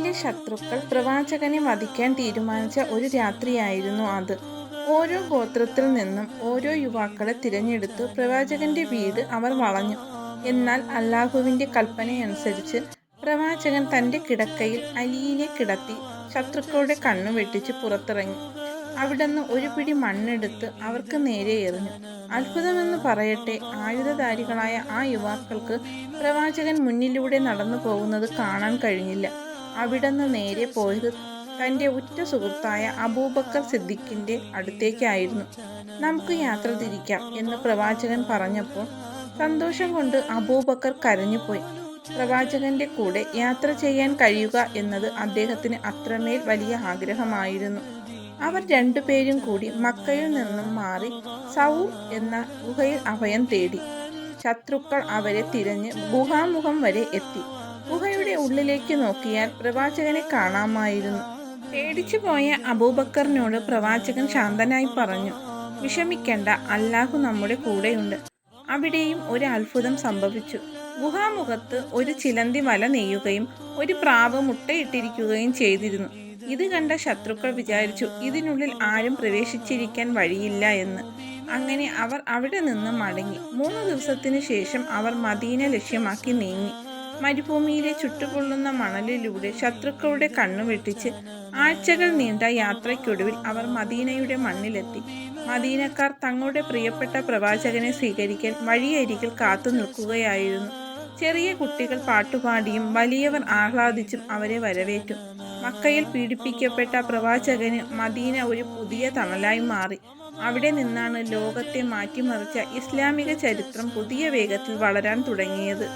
മക്കയിലെ ശത്രുക്കൾ പ്രവാചകനെ വധിക്കാൻ തീരുമാനിച്ച ഒരു രാത്രിയായിരുന്നു അത്. ഓരോ ഗോത്രത്തിൽ നിന്നും ഓരോ യുവാക്കളെ തിരഞ്ഞെടുത്തു പ്രവാചകന്റെ വീട് അവർ വളഞ്ഞു. എന്നാൽ അല്ലാഹുവിന്റെ കൽപ്പനയനുസരിച്ച് പ്രവാചകൻ തന്റെ കിടക്കയിൽ അലിയിനെ കിടത്തി ശത്രുക്കളുടെ കണ്ണു വെട്ടിച്ച് പുറത്തിറങ്ങി. അവിടുന്ന് ഒരു പിടി മണ്ണെടുത്ത് അവർക്ക് നേരെ എറിഞ്ഞു. അത്ഭുതമെന്ന് പറയട്ടെ, ആയുധധാരികളായ ആ യുവാക്കൾക്ക് പ്രവാചകൻ മുന്നിലൂടെ നടന്നു പോകുന്നത് കാണാൻ കഴിഞ്ഞില്ല. അവിടുന്ന് നേരെ പോയത് തന്റെ ഉറ്റ സുഹൃത്തായ അബൂബക്കർ സിദ്ദീഖിന്റെ അടുത്തേക്കായിരുന്നു. "നമുക്ക് യാത്ര തിരിക്കാം" എന്ന് പ്രവാചകൻ പറഞ്ഞപ്പോൾ സന്തോഷം കൊണ്ട് അബൂബക്കർ കരഞ്ഞുപോയി. പ്രവാചകന്റെ കൂടെ യാത്ര ചെയ്യാൻ കഴിയുക എന്നത് അദ്ദേഹത്തിന് അത്രമേൽ വലിയ ആഗ്രഹമായിരുന്നു. അവർ രണ്ടുപേരും കൂടി മക്കയിൽ നിന്നും മാറി സൗർ എന്ന ഗുഹയിൽ അഭയം തേടി. ശത്രുക്കൾ അവരെ തിരഞ്ഞ് ഗുഹാമുഖം വരെ എത്തി. ഗുഹയുടെ ഉള്ളിലേക്ക് നോക്കിയാൽ പ്രവാചകനെ കാണാമായിരുന്നു. പേടിച്ചു പോയ അബൂബക്കറിനോട് പ്രവാചകൻ ശാന്തനായി പറഞ്ഞു, "വിഷമിക്കണ്ട, അല്ലാഹു നമ്മുടെ കൂടെയുണ്ട്." അവിടെയും ഒരു അത്ഭുതം സംഭവിച്ചു. ഗുഹാമുഖത്ത് ഒരു ചിലന്തി വല നെയ്യുകയും ഒരു പ്രാവ് മുട്ടയിട്ടിരിക്കുകയും ചെയ്തിരുന്നു. ഇത് കണ്ട ശത്രുക്കൾ വിചാരിച്ചു ഇതിനുള്ളിൽ ആരും പ്രവേശിച്ചിരിക്കാൻ വഴിയില്ല എന്ന്. അങ്ങനെ അവർ അവിടെ നിന്ന് മടങ്ങി. 3 ദിവസത്തിനു ശേഷം അവർ മദീന ലക്ഷ്യമാക്കി നീങ്ങി. മരുഭൂമിയിലെ ചുട്ടുപൊള്ളുന്ന മണലിലൂടെ ശത്രുക്കളുടെ കണ്ണു വെട്ടിച്ച് ആഴ്ചകൾ നീണ്ട യാത്രയ്ക്കൊടുവിൽ അവർ മദീനയുടെ മണ്ണിലെത്തി. മദീനക്കാർ തങ്ങളുടെ പ്രിയപ്പെട്ട പ്രവാചകനെ സ്വീകരിക്കാൻ വഴിയരികിൽ കാത്തു നിൽക്കുകയായിരുന്നു. ചെറിയ കുട്ടികൾ പാട്ടുപാടിയും വലിയവർ ആഹ്ലാദിച്ചും അവരെ വരവേറ്റു. മക്കയിൽ പീഡിപ്പിക്കപ്പെട്ട പ്രവാചകന് മദീന ഒരു പുതിയ തണലായി മാറി. അവിടെ നിന്നാണ് ലോകത്തെ മാറ്റിമറിച്ച ഇസ്ലാമിക ചരിത്രം പുതിയ വേഗത്തിൽ വളരാൻ തുടങ്ങിയത്.